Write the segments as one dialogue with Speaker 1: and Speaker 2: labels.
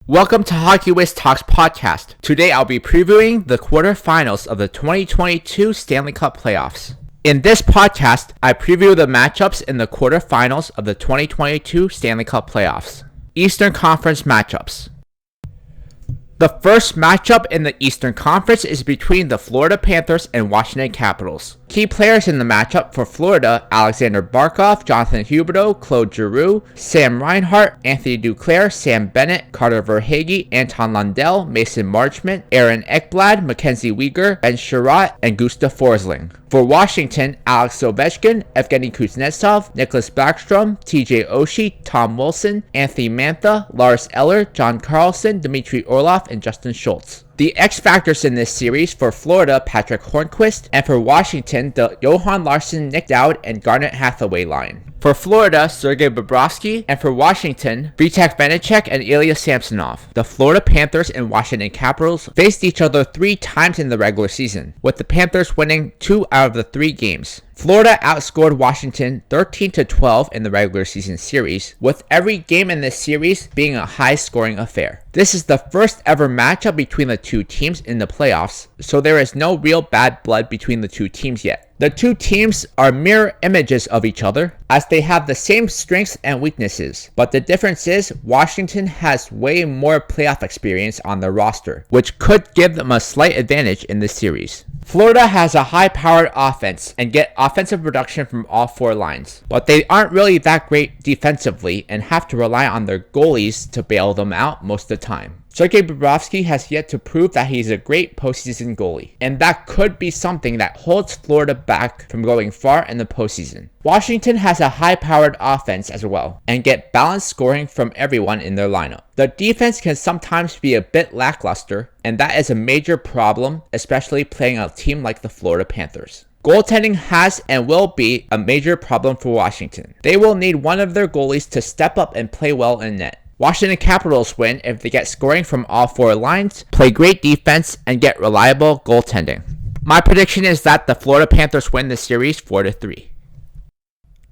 Speaker 1: Welcome to Hockey Whiz Talks podcast. Today I'll be previewing the quarterfinals of the 2022 Stanley Cup Playoffs. In this podcast, I preview the matchups in the quarterfinals of the 2022 Stanley Cup Playoffs. Eastern Conference matchups. The first matchup in the Eastern Conference is between the Florida Panthers and Washington Capitals. Key players in the matchup for Florida: Alexander Barkov, Jonathan Huberdeau, Claude Giroux, Sam Reinhart, Anthony Duclair, Sam Bennett, Carter Verhaeghe, Anton Lundell, Mason Marchment, Aaron Ekblad, Mackenzie Weegar, Ben Sherratt, and Gustav Forsling. For Washington, Alex Ovechkin, Evgeny Kuznetsov, Nicholas Backstrom, TJ Oshie, Tom Wilson, Anthony Mantha, Lars Eller, John Carlson, Dmitry Orlov, and Justin Schultz. The X factors in this series: for Florida, Patrick Hornquist, and for Washington, the Johan Larsson, Nick Dowd, and Garnet Hathaway line. For Florida, Sergei Bobrovsky, and for Washington, Vitek Vanecek and Ilya Samsonov. The Florida Panthers and Washington Capitals faced each other 3 times in the regular season, with the Panthers winning 2 out of the 3 games. Florida outscored Washington 13-12 in the regular season series, with every game in this series being a high-scoring affair. This is the first ever matchup between the two teams in the playoffs, so there is no real bad blood between the two teams yet. The two teams are mirror images of each other, as they have the same strengths and weaknesses, but the difference is Washington has way more playoff experience on their roster, which could give them a slight advantage in this series. Florida has a high-powered offense and get offensive production from all 4 lines, but they aren't really that great defensively and have to rely on their goalies to bail them out most of the time. Sergei Bobrovsky has yet to prove that he's a great postseason goalie, and that could be something that holds Florida back from going far in the postseason. Washington has a high-powered offense as well, and get balanced scoring from everyone in their lineup. The defense can sometimes be a bit lackluster, and that is a major problem, especially playing a team like the Florida Panthers. Goaltending has and will be a major problem for Washington. They will need one of their goalies to step up and play well in net. Washington Capitals win if they get scoring from all 4 lines, play great defense, and get reliable goaltending. My prediction is that the Florida Panthers win the series 4-3.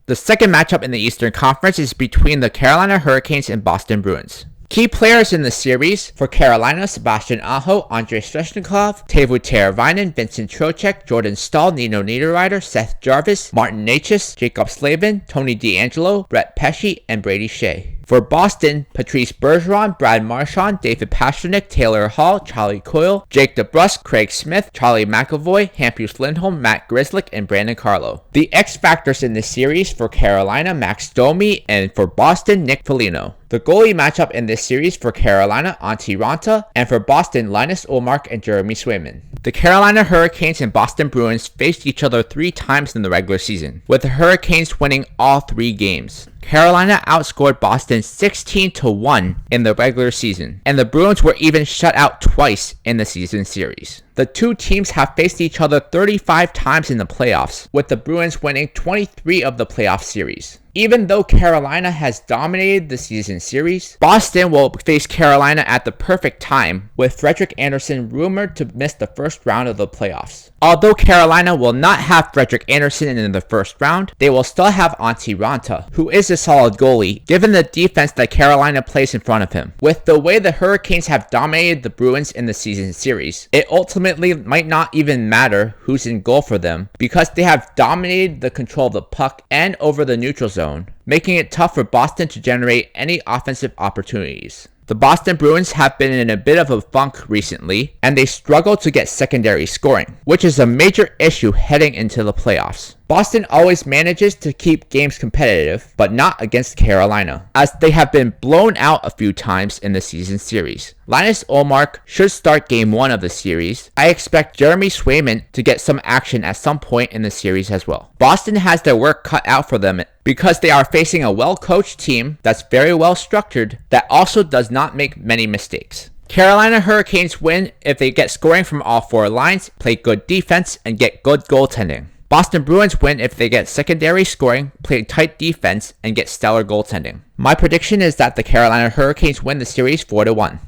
Speaker 1: The second matchup in the Eastern Conference is between the Carolina Hurricanes and Boston Bruins. Key players in the series: for Carolina, Sebastian Aho, Andrei Svechnikov, Teuvo Teravainen, Vincent Trocheck, Jordan Staal, Nino Niederreiter, Seth Jarvis, Martin Necas, Jacob Slavin, Tony DeAngelo, Brett Pesce, and Brady Shea. For Boston, Patrice Bergeron, Brad Marchand, David Pastrnak, Taylor Hall, Charlie Coyle, Jake DeBrusk, Craig Smith, Charlie McAvoy, Hampus Lindholm, Matt Grzelcyk, and Brandon Carlo. The X factors in this series: for Carolina, Max Domi, and for Boston, Nick Foligno. The goalie matchup in this series: for Carolina, Antti Raanta, and for Boston, Linus Ullmark and Jeremy Swayman. The Carolina Hurricanes and Boston Bruins faced each other 3 times in the regular season, with the Hurricanes winning all 3 games. Carolina outscored Boston 16-1 in the regular season, and the Bruins were even shut out twice in the season series. The two teams have faced each other 35 times in the playoffs, with the Bruins winning 23 of the playoff series. Even though Carolina has dominated the season series, Boston will face Carolina at the perfect time, with Frederik Andersen rumored to miss the first round of the playoffs. Although Carolina will not have Frederik Andersen in the first round, they will still have Antti Raanta, who is a solid goalie, given the defense that Carolina plays in front of him. With the way the Hurricanes have dominated the Bruins in the season series, it ultimately might not even matter who's in goal for them, because they have dominated the control of the puck and over the neutral zone, making it tough for Boston to generate any offensive opportunities. The Boston Bruins have been in a bit of a funk recently, and they struggle to get secondary scoring, which is a major issue heading into the playoffs. Boston always manages to keep games competitive, but not against Carolina, as they have been blown out a few times in the season series. Linus Ullmark should start game 1 of the series. I expect Jeremy Swayman to get some action at some point in the series as well. Boston has their work cut out for them because they are facing a well-coached team that's very well structured that also does not make many mistakes. Carolina Hurricanes win if they get scoring from all 4 lines, play good defense, and get good goaltending. Boston Bruins win if they get secondary scoring, play tight defense, and get stellar goaltending. My prediction is that the Carolina Hurricanes win the series 4-1.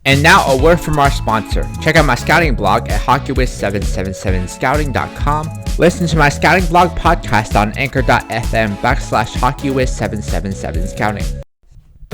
Speaker 1: And now a word from our sponsor. Check out my scouting blog at hockeywiz777scouting.com. Listen to my scouting blog podcast on anchor.fm/hockeywiz777scouting.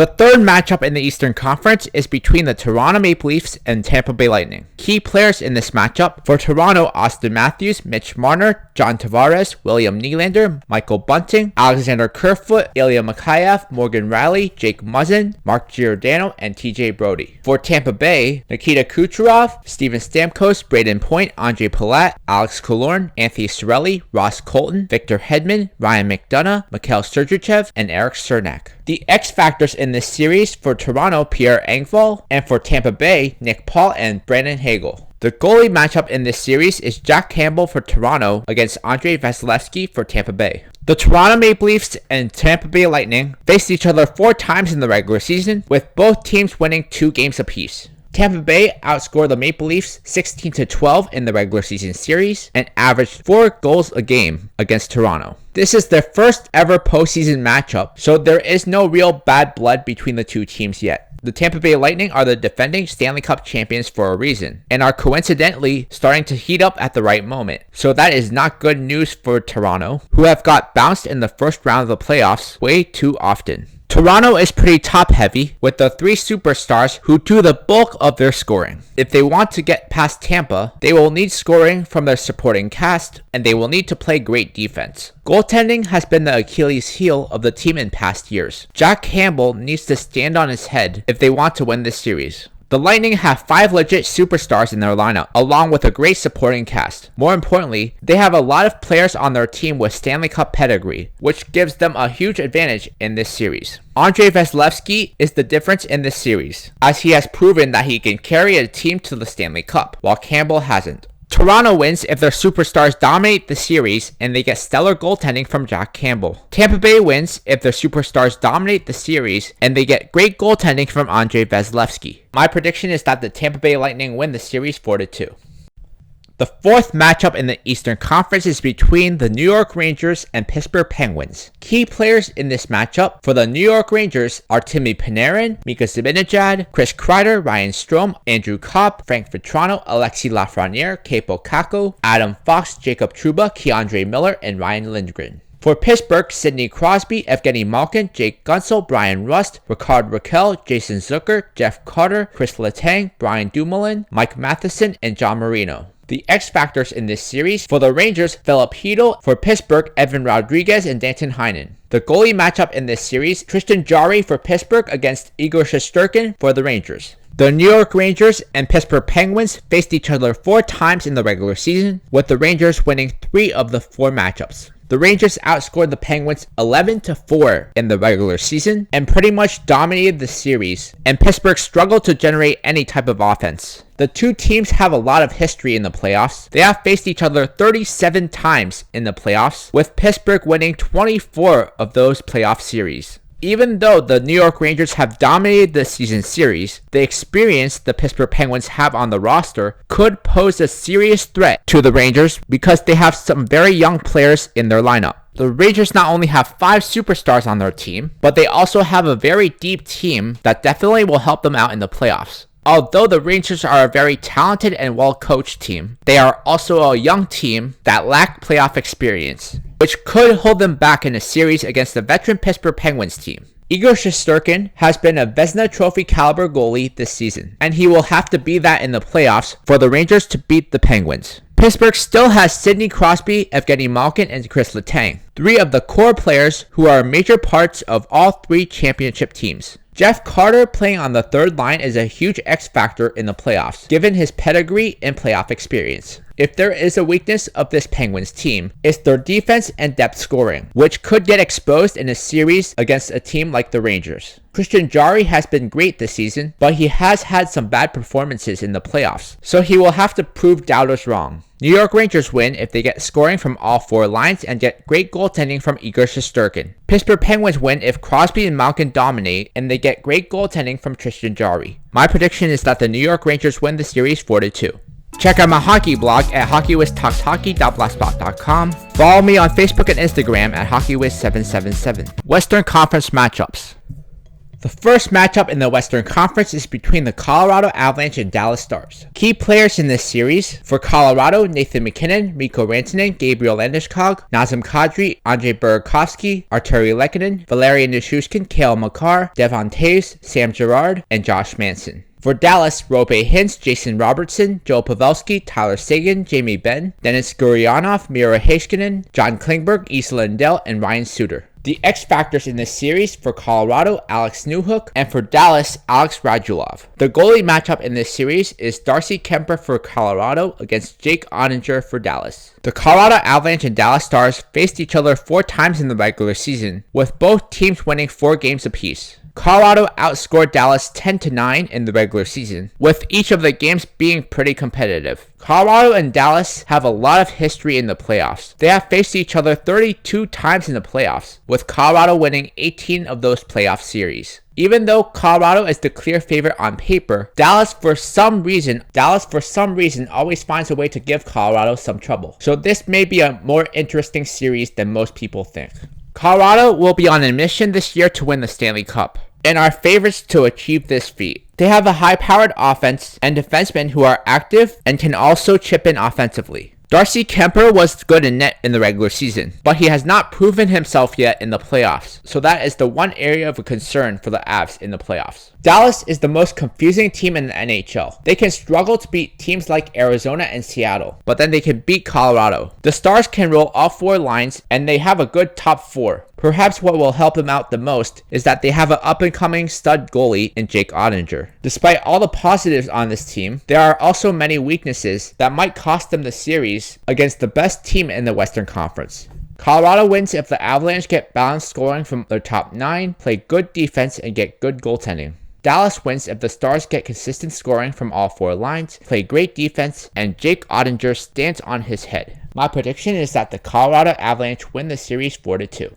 Speaker 1: The third matchup in the Eastern Conference is between the Toronto Maple Leafs and Tampa Bay Lightning. Key players in this matchup: for Toronto, Austin Matthews, Mitch Marner, John Tavares, William Nylander, Michael Bunting, Alexander Kerfoot, Ilya Mikheyev, Morgan Rielly, Jake Muzzin, Mark Giordano, and TJ Brody. For Tampa Bay, Nikita Kucherov, Steven Stamkos, Braden Point, Andre Palat, Alex Killorn, Anthony Cirelli, Ross Colton, Victor Hedman, Ryan McDonough, Mikhail Sergachev, and Eric Cernak. The X factors in this series: for Toronto, Pierre Engvall, and for Tampa Bay, Nick Paul and Brandon Hagel. The goalie matchup in this series is Jack Campbell for Toronto against Andrei Vasilevskiy for Tampa Bay. The Toronto Maple Leafs and Tampa Bay Lightning faced each other 4 times in the regular season, with both teams winning 2 games apiece. Tampa Bay outscored the Maple Leafs 16-12 in the regular season series and averaged 4 goals a game against Toronto. This is their first ever postseason matchup, so there is no real bad blood between the two teams yet. The Tampa Bay Lightning are the defending Stanley Cup champions for a reason, and are coincidentally starting to heat up at the right moment. So that is not good news for Toronto, who have got bounced in the first round of the playoffs way too often. Toronto is pretty top heavy, with the 3 superstars who do the bulk of their scoring. If they want to get past Tampa, they will need scoring from their supporting cast, and they will need to play great defense. Goaltending has been the Achilles heel of the team in past years. Jack Campbell needs to stand on his head if they want to win this series. The Lightning have 5 legit superstars in their lineup, along with a great supporting cast. More importantly, they have a lot of players on their team with Stanley Cup pedigree, which gives them a huge advantage in this series. Andrei Vasilevskiy is the difference in this series, as he has proven that he can carry a team to the Stanley Cup, while Campbell hasn't. Toronto wins if their superstars dominate the series and they get stellar goaltending from Jack Campbell. Tampa Bay wins if their superstars dominate the series and they get great goaltending from Andrei Vasilevskiy. My prediction is that the Tampa Bay Lightning win the series 4-2. The fourth matchup in the Eastern Conference is between the New York Rangers and Pittsburgh Penguins. Key players in this matchup for the New York Rangers are Timmy Panarin, Mika Zibanejad, Chris Kreider, Ryan Strome, Andrew Copp, Frank Vetrano, Alexis Lafreniere, Kaapo Kakko, Adam Fox, Jacob Trouba, Keandre Miller, and Ryan Lindgren. For Pittsburgh, Sidney Crosby, Evgeny Malkin, Jake Gunsel, Brian Rust, Ricard Raquel, Jason Zucker, Jeff Carter, Chris Letang, Brian Dumoulin, Mike Matheson, and John Marino. The X factors in this series: for the Rangers, Philip Hedl; for Pittsburgh, Evan Rodriguez and Danton Heinen. The goalie matchup in this series: Tristan Jarry for Pittsburgh against Igor Shesterkin for the Rangers. The New York Rangers and Pittsburgh Penguins faced each other 4 times in the regular season, with the Rangers winning 3 of the 4 matchups. The Rangers outscored the Penguins 11-4 in the regular season and pretty much dominated the series, and Pittsburgh struggled to generate any type of offense. The two teams have a lot of history in the playoffs. They have faced each other 37 times in the playoffs, with Pittsburgh winning 24 of those playoff series. Even though the New York Rangers have dominated the season series, the experience the Pittsburgh Penguins have on the roster could pose a serious threat to the Rangers because they have some very young players in their lineup. The Rangers not only have 5 superstars on their team, but they also have a very deep team that definitely will help them out in the playoffs. Although the Rangers are a very talented and well-coached team, they are also a young team that lack playoff experience, which could hold them back in a series against the veteran Pittsburgh Penguins team. Igor Shesterkin has been a Vezina Trophy caliber goalie this season, and he will have to be that in the playoffs for the Rangers to beat the Penguins. Pittsburgh still has Sidney Crosby, Evgeny Malkin, and Chris Letang, 3 of the core players who are major parts of all 3 championship teams. Jeff Carter playing on the third line is a huge X factor in the playoffs, given his pedigree and playoff experience. If there is a weakness of this Penguins team, it's their defense and depth scoring, which could get exposed in a series against a team like the Rangers. Tristan Jarry has been great this season, but he has had some bad performances in the playoffs, so he will have to prove doubters wrong. New York Rangers win if they get scoring from all 4 lines and get great goaltending from Igor Shesterkin. Pittsburgh Penguins win if Crosby and Malkin dominate and they get great goaltending from Tristan Jarry. My prediction is that the New York Rangers win the series 4-2. Check out my hockey blog at hockeywiztalkshockey.blogspot.com. Follow me on Facebook and Instagram at HockeyWiz777. Western Conference matchups. The first matchup in the Western Conference is between the Colorado Avalanche and Dallas Stars. Key players in this series: for Colorado, Nathan MacKinnon, Mikko Rantanen, Gabriel Landeskog, Nazem Kadri, Andrei Burakovsky, Arturi Lehkonen, Valerian Nichushkin, Cale Makar, Devon Toews, Sam Girard, and Josh Manson. For Dallas, Roope Hintz, Jason Robertson, Joe Pavelski, Tyler Seguin, Jamie Benn, Denis Gurianov, Miro Heiskanen, John Klingberg, Esa Lindell, and Ryan Suter. The X Factors in this series: for Colorado, Alex Newhook, and for Dallas, Alex Radulov. The goalie matchup in this series is Darcy Kemper for Colorado against Jake Ottinger for Dallas. The Colorado Avalanche and Dallas Stars faced each other 4 times in the regular season, with both teams winning 4 games apiece. Colorado outscored Dallas 10-9 in the regular season, with each of the games being pretty competitive. Colorado and Dallas have a lot of history in the playoffs. They have faced each other 32 times in the playoffs, with Colorado winning 18 of those playoff series. Even though Colorado is the clear favorite on paper, Dallas for some reason always finds a way to give Colorado some trouble. So this may be a more interesting series than most people think. Colorado will be on a mission this year to win the Stanley Cup, and are favorites to achieve this feat. They have a high-powered offense and defensemen who are active and can also chip in offensively. Darcy Kemper was good in net in the regular season, but he has not proven himself yet in the playoffs, so that is the one area of concern for the Avs in the playoffs. Dallas is the most confusing team in the NHL. They can struggle to beat teams like Arizona and Seattle, but then they can beat Colorado. The Stars can roll all 4 lines, and they have a good top 4. Perhaps what will help them out the most is that they have an up-and-coming stud goalie in Jake Ottinger. Despite all the positives on this team, there are also many weaknesses that might cost them the series against the best team in the Western Conference. Colorado wins if the Avalanche get balanced scoring from their top 9, play good defense, and get good goaltending. Dallas wins if the Stars get consistent scoring from all 4 lines, play great defense, and Jake Ottinger stands on his head. My prediction is that the Colorado Avalanche win the series 4-2.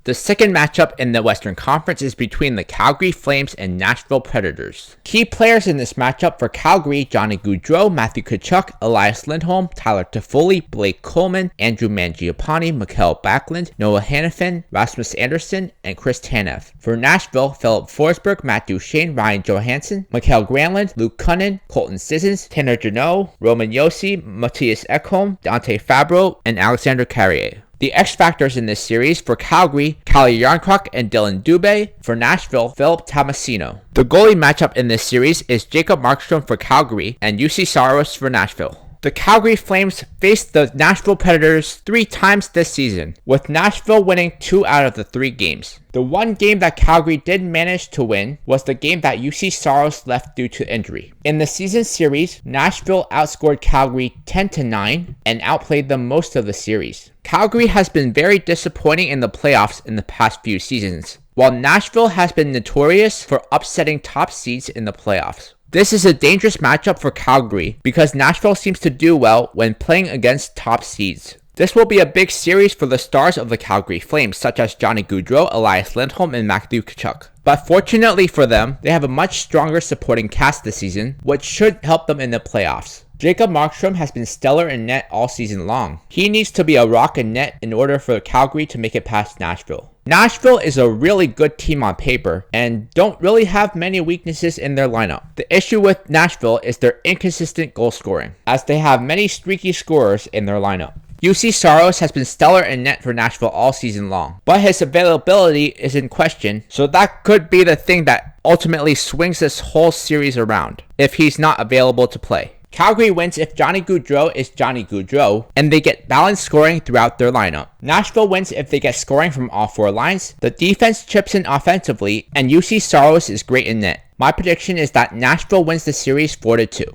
Speaker 1: The second matchup in the Western Conference is between the Calgary Flames and Nashville Predators. Key players in this matchup: for Calgary, Johnny Gaudreau, Matthew Tkachuk, Elias Lindholm, Tyler Toffoli, Blake Coleman, Andrew Mangiapane, Mikael Backlund, Noah Hanifin, Rasmus Andersson, and Chris Tanev. For Nashville, Philip Forsberg, Matt Duchene, Ryan Johansson, Mikael Granlund, Luke Kunin, Colton Sissons, Tanner Jeannot, Roman Josi, Matthias Ekholm, Dante Fabro, and Alexander Carrier. The X Factors in this series: for Calgary, Calle Jarnkrok and Dylan Dubé. For Nashville, Philip Tomasino. The goalie matchup in this series is Jacob Markstrom for Calgary and UC Saros for Nashville. The Calgary Flames faced the Nashville Predators 3 times this season, with Nashville winning 2 out of the 3 games. The one game that Calgary did manage to win was the game that UC Saros left due to injury. In the season series, Nashville outscored Calgary 10-9 and outplayed them most of the series. Calgary has been very disappointing in the playoffs in the past few seasons, while Nashville has been notorious for upsetting top seeds in the playoffs. This is a dangerous matchup for Calgary because Nashville seems to do well when playing against top seeds. This will be a big series for the stars of the Calgary Flames, such as Johnny Gaudreau, Elias Lindholm, and Matthew Tkachuk. But fortunately for them, they have a much stronger supporting cast this season, which should help them in the playoffs. Jacob Markstrom has been stellar in net all season long. He needs to be a rock in net in order for Calgary to make it past Nashville. Nashville is a really good team on paper and don't really have many weaknesses in their lineup. The issue with Nashville is their inconsistent goal scoring, as they have many streaky scorers in their lineup. UC Saros has been stellar in net for Nashville all season long, but his availability is in question, so that could be the thing that ultimately swings this whole series around, if he's not available to play. Calgary wins if Johnny Gaudreau is Johnny Gaudreau, and they get balanced scoring throughout their lineup. Nashville wins if they get scoring from all 4 lines, the defense chips in offensively, and UC Saros is great in net. My prediction is that Nashville wins the series 4-2.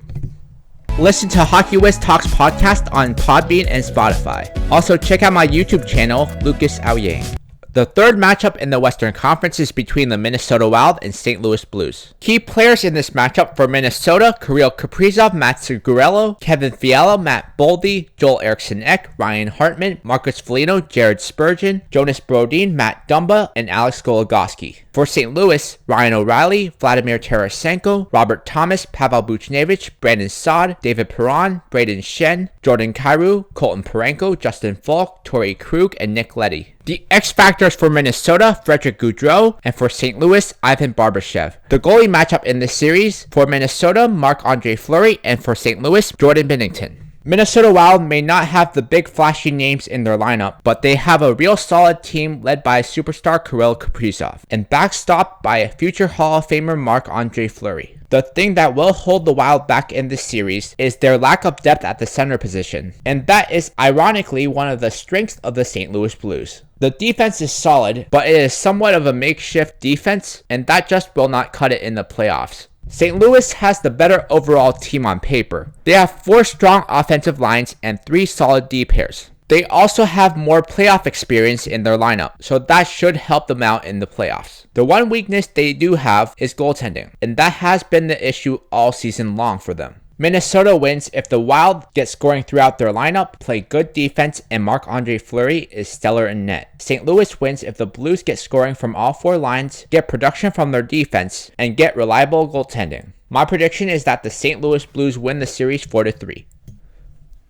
Speaker 1: Listen to Hockey Wiz Talks podcast on Podbean and Spotify. Also check out my YouTube channel, Lucas Aoyang. The third matchup in the Western Conference is between the Minnesota Wild and St. Louis Blues. Key players in this matchup: for Minnesota, Kirill Kaprizov, Matt Zuccarello, Kevin Fiala, Matt Boldy, Joel Eriksson-Ek, Ryan Hartman, Marcus Foligno, Jared Spurgeon, Jonas Brodin, Matt Dumba, and Alex Goligoski. For St. Louis, Ryan O'Reilly, Vladimir Tarasenko, Robert Thomas, Pavel Buchnevich, Brandon Saad, David Perron, Braden Shen, Jordan Kyrou, Colton Parenko, Justin Falk, Torrey Krug, and Nick Leddy. The X Factors for Minnesota, Frederick Gaudreau, and for St. Louis, Ivan Barbashev. The goalie matchup in this series, for Minnesota, Marc-Andre Fleury, and for St. Louis, Jordan Binnington. Minnesota Wild may not have the big flashy names in their lineup, but they have a real solid team led by superstar Kirill Kaprizov and backstopped by a future Hall of Famer Marc-Andre Fleury. The thing that will hold the Wild back in this series is their lack of depth at the center position, and that is ironically one of the strengths of the St. Louis Blues. The defense is solid, but it is somewhat of a makeshift defense, and that just will not cut it in the playoffs. St. Louis has the better overall team on paper. They have 4 strong offensive lines and 3 solid D pairs. They also have more playoff experience in their lineup, so that should help them out in the playoffs. The one weakness they do have is goaltending, and that has been the issue all season long for them. Minnesota wins if the Wild get scoring throughout their lineup, play good defense, and Marc-Andre Fleury is stellar in net. St. Louis wins if the Blues get scoring from all 4 lines, get production from their defense, and get reliable goaltending. My prediction is that the St. Louis Blues win the series 4-3.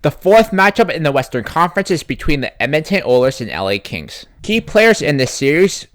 Speaker 1: The fourth matchup in the Western Conference is between the Edmonton Oilers and LA Kings. Key players in this series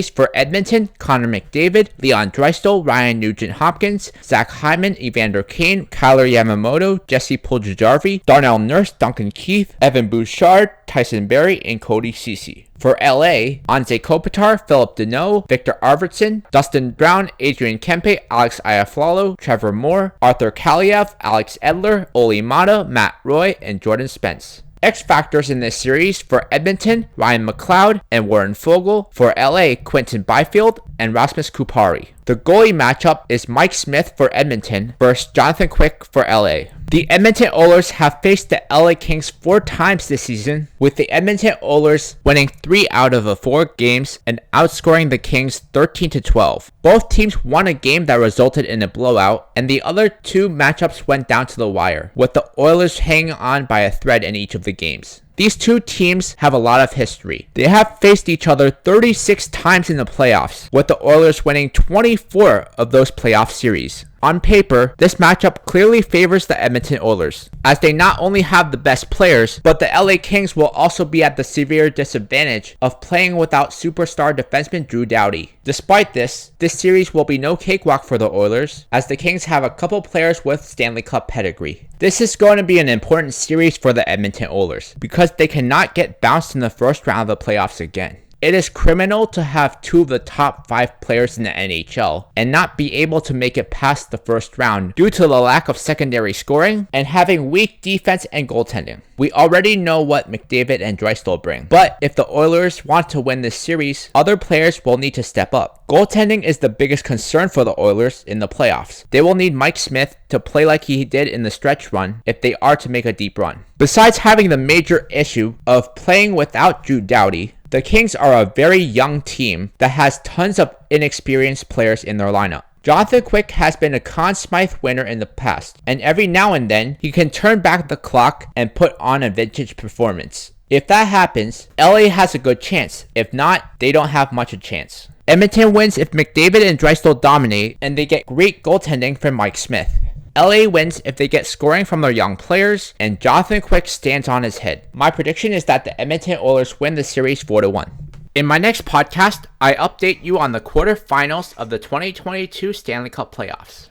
Speaker 1: for Edmonton: Connor McDavid, Leon Draisaitl, Ryan Nugent-Hopkins, Zach Hyman, Evander Kane, Kyler Yamamoto, Jesse Puljujarvi, Darnell Nurse, Duncan Keith, Evan Bouchard, Tyson Barrie, and Cody Ceci. For LA, Anze Kopitar, Philip Deneau, Victor Arvidsson, Dustin Brown, Adrian Kempe, Alex Iafallo, Trevor Moore, Arthur Kaliev, Alex Edler, Oli Mata, Matt Roy, and Jordan Spence. X Factors in this series for Edmonton, Ryan McLeod and Warren Foegele. For LA, Quentin Byfield and Rasmus Kupari. The goalie matchup is Mike Smith for Edmonton versus Jonathan Quick for LA. The Edmonton Oilers have faced the LA Kings 4 times this season, with the Edmonton Oilers winning 3 out of the 4 games and outscoring the Kings 13-12. Both teams won a game that resulted in a blowout, and the other 2 matchups went down to the wire, with the Oilers hanging on by a thread in each of the games. These 2 teams have a lot of history. They have faced each other 36 times in the playoffs, with the Oilers winning 24 of those playoff series. On paper, this matchup clearly favors the Edmonton Oilers, as they not only have the best players, but the LA Kings will also be at the severe disadvantage of playing without superstar defenseman Drew Doughty. Despite this series will be no cakewalk for the Oilers, as the Kings have a couple players with Stanley Cup pedigree. This is going to be an important series for the Edmonton Oilers, because they cannot get bounced in the first round of the playoffs again. It is criminal to have 2 of the top 5 players in the NHL and not be able to make it past the first round due to the lack of secondary scoring and having weak defense and goaltending. We already know what McDavid and Draisaitl bring, but if the Oilers want to win this series, other players will need to step up. Goaltending is the biggest concern for the Oilers in the playoffs. They will need Mike Smith to play like he did in the stretch run if they are to make a deep run. Besides having the major issue of playing without Drew Doughty, the Kings are a very young team that has tons of inexperienced players in their lineup. Jonathan Quick has been a Conn Smythe winner in the past, and every now and then he can turn back the clock and put on a vintage performance. If that happens, LA has a good chance. If not, they don't have much of a chance. Edmonton wins if McDavid and Draisaitl dominate and they get great goaltending from Mike Smith. LA wins if they get scoring from their young players and Jonathan Quick stands on his head. My prediction is that the Edmonton Oilers win the series 4-1. In my next podcast, I update you on the quarterfinals of the 2022 Stanley Cup Playoffs.